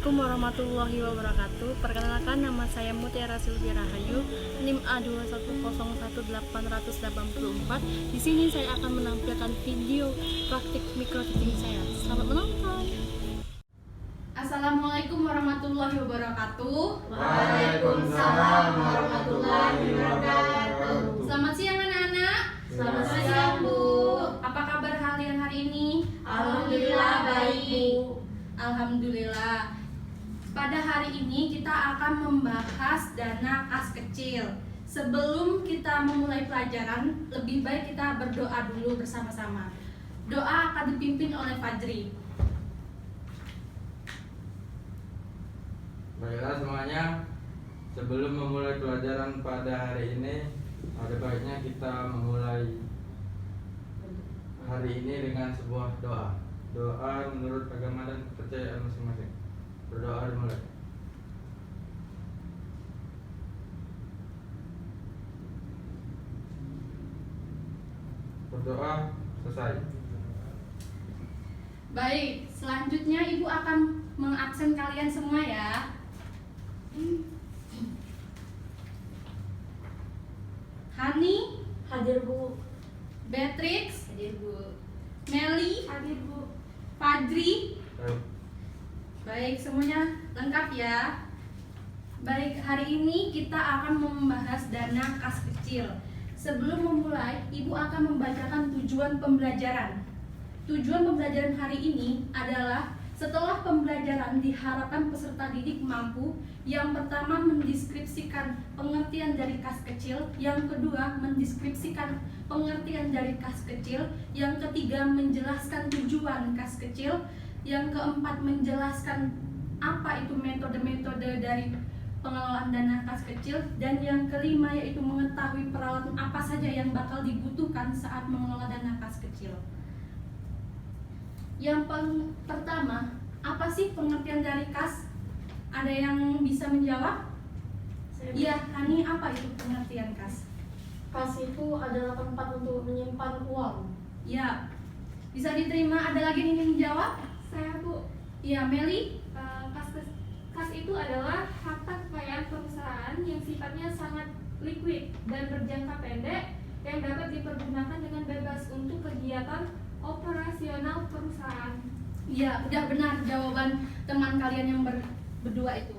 Assalamualaikum warahmatullahi wabarakatuh. Perkenalkan, nama saya Mutiara Sylvia Rahayu, NIM A2101884. Di sini saya akan menampilkan video praktik microtitting saya. Selamat menonton. Assalamualaikum warahmatullahi wabarakatuh. Waalaikumsalam warahmatullahi wabarakatuh. Selamat siang anak-anak. Selamat siang, Bu. Apa kabar kalian hari ini? Alhamdulillah baik, Bu. Alhamdulillah. Pada hari ini kita akan membahas dana kas kecil. Sebelum kita memulai pelajaran, lebih baik kita berdoa dulu bersama-sama. Doa akan dipimpin oleh Fajri. Baiklah semuanya, sebelum memulai pelajaran pada hari ini, ada baiknya kita memulai hari ini dengan sebuah doa. Doa menurut agama dan kepercayaan masing-masing. Berdoa dimulai. Berdoa selesai. Baik, selanjutnya Ibu akan mengabsen kalian semua ya. Hani, Hadir, Bu. Beatrix, Hadir, Bu. Meli, Hadir, Bu. Fadri. Baik. Baik, semuanya lengkap ya. Baik, hari ini kita akan membahas dana kas kecil. Sebelum memulai, Ibu akan membacakan tujuan pembelajaran. Tujuan pembelajaran hari ini adalah setelah pembelajaran diharapkan peserta didik mampu yang pertama mendeskripsikan pengertian dari kas kecil, yang kedua mendeskripsikan pengertian dari kas kecil, yang ketiga menjelaskan tujuan kas kecil, yang keempat menjelaskan apa itu metode-metode dari pengelolaan dana kas kecil, dan yang kelima yaitu mengetahui peralatan apa saja yang bakal dibutuhkan saat mengelola dana kas kecil. Yang pertama, apa sih pengertian dari kas? Ada yang bisa menjawab? Iya, Hani, apa itu pengertian kas? Kas itu adalah tempat untuk menyimpan uang. Ya, bisa diterima. Ada lagi yang ingin menjawab? Saya, Bu. Iya, Meli? Kas itu adalah harta kekayaan perusahaan yang sifatnya sangat liquid dan berjangka pendek yang dapat dipergunakan dengan bebas untuk kegiatan operasional perusahaan. Iya, udah benar jawaban teman kalian yang berdua itu.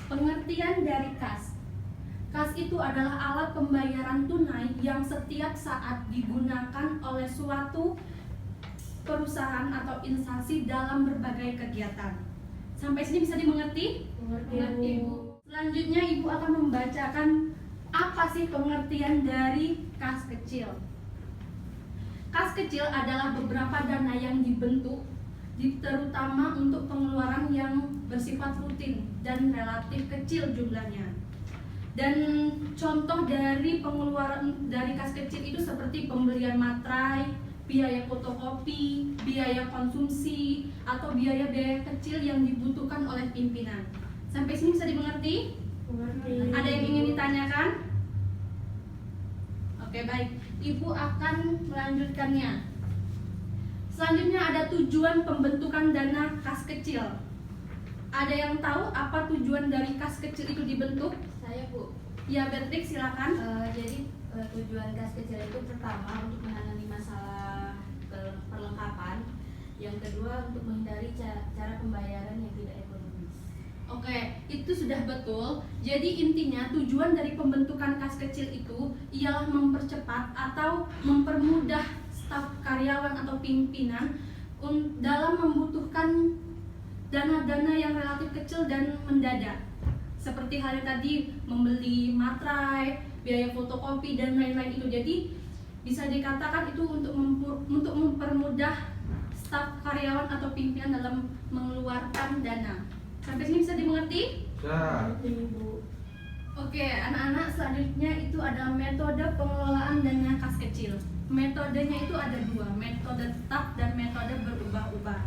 Pengertian dari kas. Kas itu adalah alat pembayaran tunai yang setiap saat digunakan oleh suatu perusahaan atau instansi dalam berbagai kegiatan. Sampai sini bisa dimengerti? Mengerti, Bu. Selanjutnya Ibu akan membacakan apa sih pengertian dari kas kecil. Kas kecil adalah beberapa dana yang dibentuk terutama untuk pengeluaran yang bersifat rutin dan relatif kecil jumlahnya. Dan contoh dari pengeluaran dari kas kecil itu seperti pembelian materai, biaya fotokopi, biaya konsumsi, atau biaya-biaya kecil yang dibutuhkan oleh pimpinan. Sampai sini bisa dimengerti? Mengerti. Ada yang ingin ditanyakan? Oke, baik. Ibu akan melanjutkannya. Selanjutnya ada tujuan pembentukan dana kas kecil. Ada yang tahu apa tujuan dari kas kecil itu dibentuk? Saya, Bu. Ya, Beatrix, silakan. Jadi tujuan kas kecil itu pertama untuk menangani masalah perlengkapan, yang kedua untuk menghindari cara pembayaran yang tidak ekonomis. Oke, itu sudah betul. Jadi intinya tujuan dari pembentukan kas kecil itu ialah mempercepat atau mempermudah staf karyawan atau pimpinan dalam membutuhkan dana-dana yang relatif kecil dan mendadak. Seperti halnya tadi membeli materai, biaya fotokopi dan lain-lain itu. Jadi bisa dikatakan itu untuk mempermudah staf karyawan atau pimpinan dalam mengeluarkan dana. Sampai sini bisa dimengerti? Ya. Mengerti, Bu. Oke, anak-anak, selanjutnya itu adalah metode pengelolaan dana kas kecil. Metodenya itu ada dua, metode tetap dan metode berubah-ubah.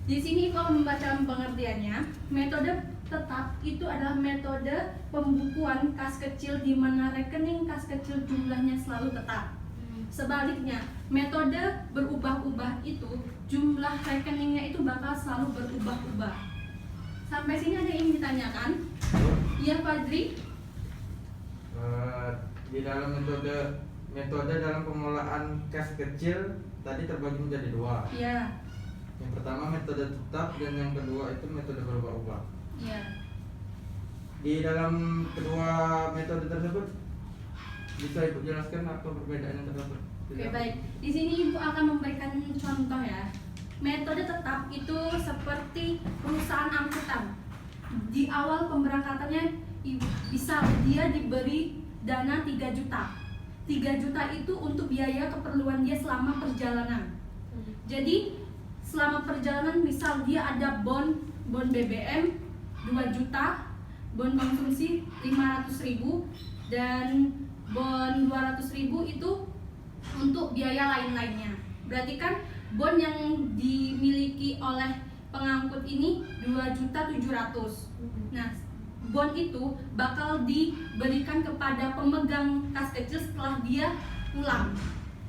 Di sini kalau membaca pengertiannya, metode tetap itu adalah metode pembukuan kas kecil di mana rekening kas kecil jumlahnya selalu tetap. Sebaliknya, metode berubah-ubah itu jumlah rekeningnya itu bakal selalu berubah-ubah. Sampai sini ada yang ingin ditanyakan? Iya, Fadri? Di dalam metode dalam pengolahan kas kecil tadi terbagi menjadi dua. Iya. Yang pertama metode tetap dan yang kedua itu metode berubah-ubah. Iya. Di dalam kedua metode tersebut bisa Ibu jelaskan apa perbedaan yang terdapat? Oke, baik. Di sini Ibu akan memberikan contoh ya. Metode tetap itu seperti perusahaan angkutan. Di awal pemberangkatannya bisa dia diberi dana 3 juta. 3 juta itu untuk biaya keperluan dia selama perjalanan. Jadi selama perjalanan misal dia ada bon BBM 2 juta, bon konsumsi 500.000 dan bon 200.000 itu untuk biaya lain-lainnya. Berarti kan bon yang dimiliki oleh pengangkut ini 2.700.000. Nah, bon itu bakal diberikan kepada pemegang kas kecil setelah dia pulang.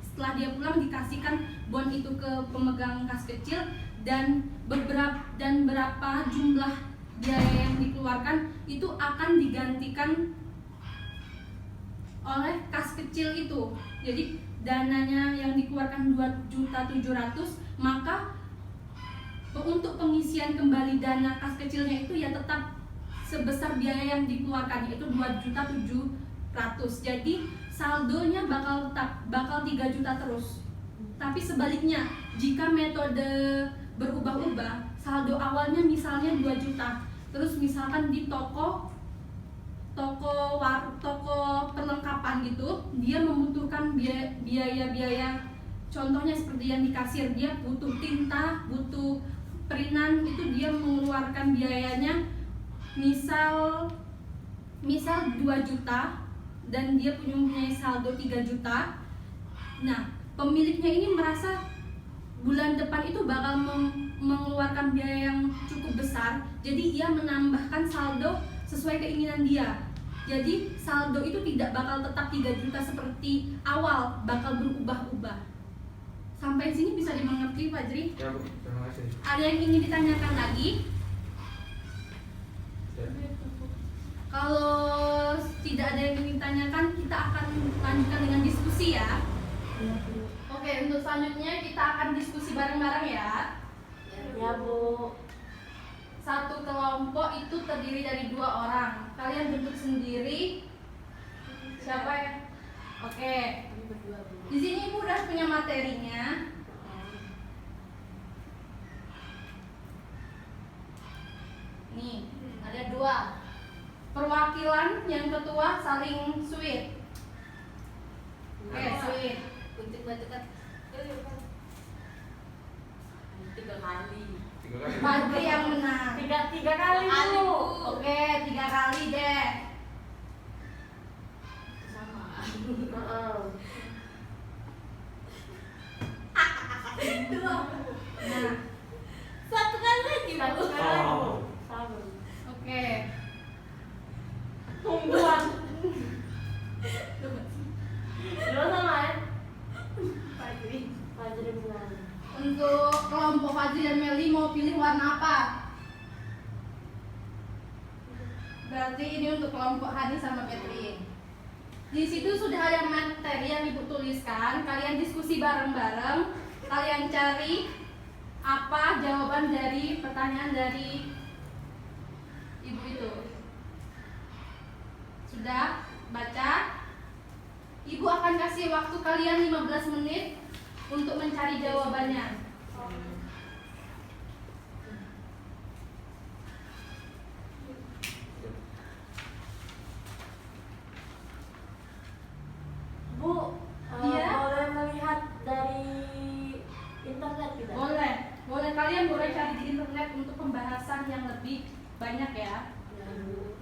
Setelah dia pulang dikasihkan bon itu ke pemegang kas kecil dan berapa jumlah biaya yang dikeluarkan itu akan digantikan oleh kas kecil itu. Jadi dananya yang dikeluarkan 2.700.000, maka untuk pengisian kembali dana kas kecilnya itu ya tetap sebesar biaya yang dikeluarkan, yaitu 2.700.000. Jadi saldonya bakal 3 juta terus. Tapi sebaliknya, jika metode berubah-ubah, saldo awalnya misalnya 2 juta, terus misalkan di toko perlengkapan gitu, dia membutuhkan biaya-biaya, contohnya seperti yang di kasir, dia butuh tinta, butuh perinan, itu dia mengeluarkan biayanya misal 2 juta dan dia punya saldo 3 juta. Nah, pemiliknya ini merasa bulan depan itu bakal mengeluarkan biaya yang cukup besar, jadi ia menambahkan saldo sesuai keinginan dia. Jadi saldo itu tidak bakal tetap 3 juta seperti awal, bakal berubah-ubah. Sampai sini bisa dimengerti, Fajri? Ya Bu, terima kasih. Ada yang ingin ditanyakan lagi? Ya. Kalau tidak ada yang ingin ditanyakan, kita akan lanjutkan dengan diskusi ya. Oke, untuk selanjutnya kita akan diskusi bareng-bareng ya. Ya, Bu. Satu kelompok itu terdiri dari 2 orang. Kalian bentuk sendiri. Siapa ya? Oke. Di sini Ibu udah punya materinya. Nih, ada 2. Perwakilan yang ketua saling sweet. Oke, sweet. Untuk bacakan 3 kali. 3 kali. Fadri yang menang. Tiga kali, Kali, Bu. Bu. Oke, 3 kali deh. Sama. Nah, Satu kali lagi, Bu. Satu kali, Bu. Sabar. oke. Tungguan. Dua sama ya? Fadri. Fajri menang. Untuk kelompok Fadri dan Meli mau pilih warna apa? Berarti ini untuk kelompok Hani sama Petri. Di situ sudah ada materi yang Ibu tuliskan. Kalian diskusi bareng-bareng. Kalian cari apa jawaban dari pertanyaan dari Ibu itu. Sudah baca? Ibu akan kasih waktu kalian 15 menit untuk mencari jawabannya. Bu, Iya? boleh melihat dari internet tidak? Boleh, boleh kalian boleh cari di internet untuk pembahasan yang lebih banyak ya. Ya, Bu.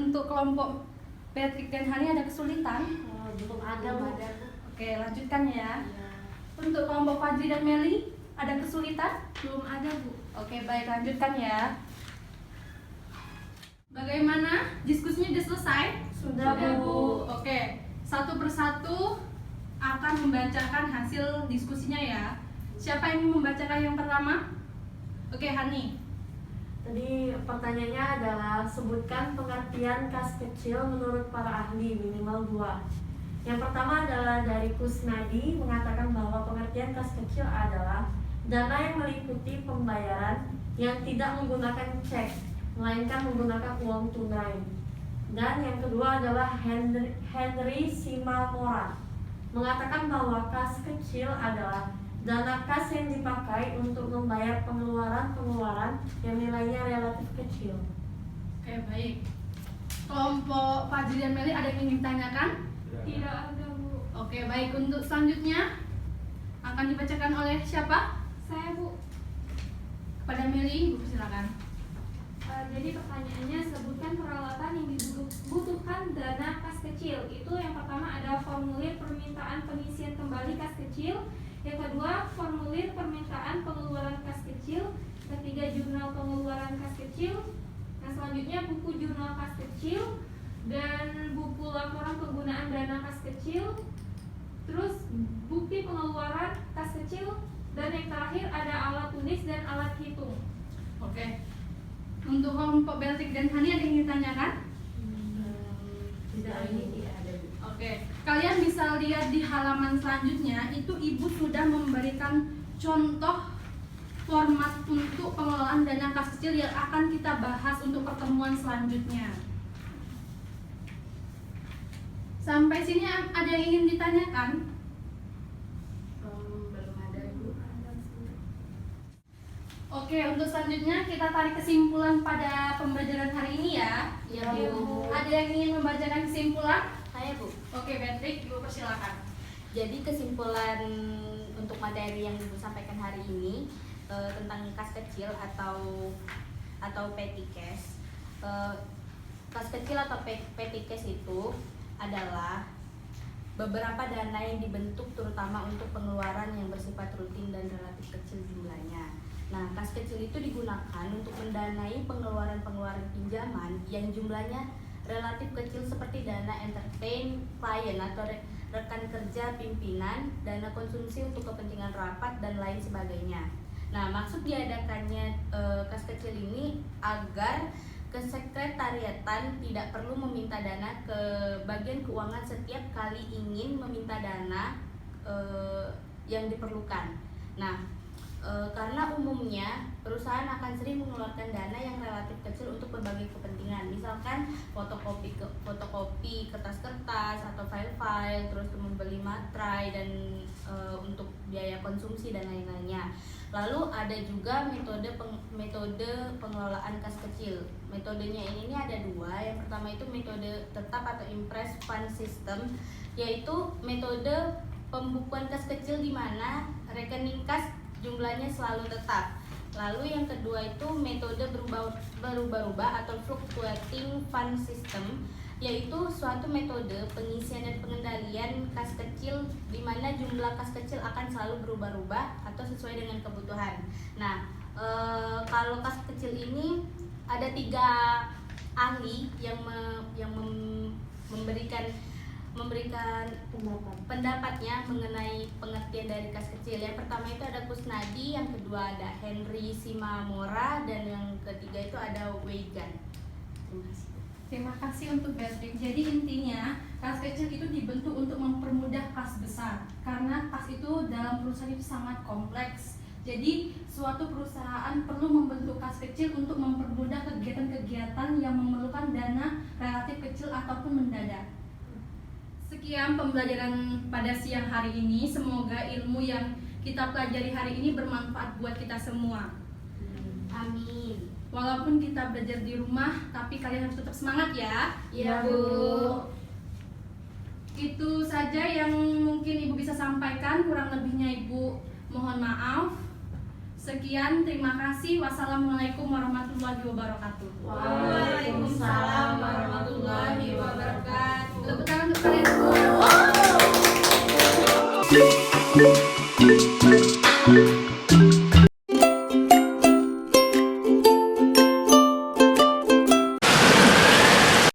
untuk kelompok Patrick dan Hani ada kesulitan? Belum ada Bu. Oke, lanjutkan ya. Iya. Untuk kelompok Fadli dan Meli ada kesulitan? Belum ada, Bu. Oke, baik, lanjutkan ya. Bagaimana? Diskusinya sudah selesai? Sudah, Bu. Oke, satu persatu akan membacakan hasil diskusinya ya. Siapa yang mau membacakan yang pertama? Oke, Hani. Tadi pertanyaannya adalah sebutkan pengertian kas kecil menurut para ahli minimal 2. Yang pertama adalah dari Kusnadi mengatakan bahwa pengertian kas kecil adalah dana yang meliputi pembayaran yang tidak menggunakan cek, melainkan menggunakan uang tunai. Dan yang kedua adalah Henry Simamora mengatakan bahwa kas kecil adalah dana kas yang dipakai untuk membayar pengeluaran-pengeluaran yang nilainya relatif kecil. Oke, baik. Kelompok Fadli dan Meli ada yang ingin ditanyakan? Tidak ada, Bu. Oke, baik. Untuk selanjutnya akan dibacakan oleh siapa? Saya, Bu. Kepada Meli, Bu, silakan. Jadi pertanyaannya, sebutkan peralatan yang dibutuhkan dana kas kecil. Itu yang pertama ada formulir permintaan pengisian kembali kas kecil. Yang kedua, formulir permintaan pengeluaran kas kecil. Ketiga, jurnal pengeluaran kas kecil. Nah, selanjutnya buku jurnal kas kecil dan buku laporan penggunaan dana kas kecil. Terus bukti pengeluaran kas kecil, dan yang terakhir ada alat tulis dan alat hitung. Oke. Untuk kelompok Beltik dan Hani ada yang ingin ditanyakan? Tidak, ini tidak ada, Bu. Oke. Kalian bisa lihat di halaman selanjutnya, itu Ibu sudah memberikan contoh format untuk pengelolaan dana kas kecil yang akan kita bahas untuk pertemuan selanjutnya. Sampai sini ada yang ingin ditanyakan? Belum ada, Bu. Oke, untuk selanjutnya kita tarik kesimpulan pada pembelajaran hari ini ya. Iya, Bu. Ada yang ingin membacakan kesimpulan? Saya, Bu. Oke, Patrick, Ibu persilakan. Jadi kesimpulan untuk materi yang Ibu sampaikan hari ini tentang kas kecil atau petty cash. Kas kecil atau petty cash itu adalah beberapa dana yang dibentuk terutama untuk pengeluaran yang bersifat rutin dan relatif kecil jumlahnya. Nah, kas kecil itu digunakan untuk mendanai pengeluaran-pengeluaran pinjaman yang jumlahnya relatif kecil seperti dana entertain klien atau rekan kerja pimpinan, dana konsumsi untuk kepentingan rapat, dan lain sebagainya. Nah, maksud diadakannya kas kecil ini agar kesekretariatan tidak perlu meminta dana ke bagian keuangan setiap kali ingin meminta dana yang diperlukan. Nah, karena umumnya perusahaan akan sering mengeluarkan dana yang relatif kecil untuk berbagai kepentingan, misalkan fotokopi kertas-kertas atau file-file, terus membeli materai dan untuk biaya konsumsi dan lain-lainnya. Lalu ada juga metode pengelolaan kas kecil. Metodenya ini ada dua. Yang pertama itu metode tetap atau impress fund system, yaitu metode pembukuan kas kecil di mana rekening kas jumlahnya selalu tetap. Lalu yang kedua itu metode berubah-ubah atau fluctuating fund system, yaitu suatu metode pengisian dan pengendalian kas kecil di mana jumlah kas kecil akan selalu berubah-ubah atau sesuai dengan kebutuhan. Nah, kalau kas kecil ini ada 3 ahli yang memberikan pendapatnya mengenai pengertian dari kas kecil. Yang pertama itu ada Kusnadi, yang kedua ada Henry Simamora, dan yang ketiga itu ada Weigan. Terima kasih. Terima kasih untuk Patrick. Jadi intinya kas kecil itu dibentuk untuk mempermudah kas besar, karena kas itu dalam perusahaan itu sangat kompleks. Jadi suatu perusahaan perlu membentuk kas kecil untuk mempermudah kegiatan-kegiatan yang memerlukan dana relatif kecil ataupun mendadak. Sekian pembelajaran pada siang hari ini. Semoga ilmu yang kita pelajari hari ini bermanfaat buat kita semua. Amin. Walaupun kita belajar di rumah, tapi kalian harus tetap semangat ya. Iya, Bu. Itu saja yang mungkin Ibu bisa sampaikan. Kurang lebihnya Ibu mohon maaf. Sekian. Sekian, terima kasih. Wassalamualaikum warahmatullahi wabarakatuh. Waalaikumsalam warahmatullahi wabarakatuh. Tepuk tangan untuk kalian semua.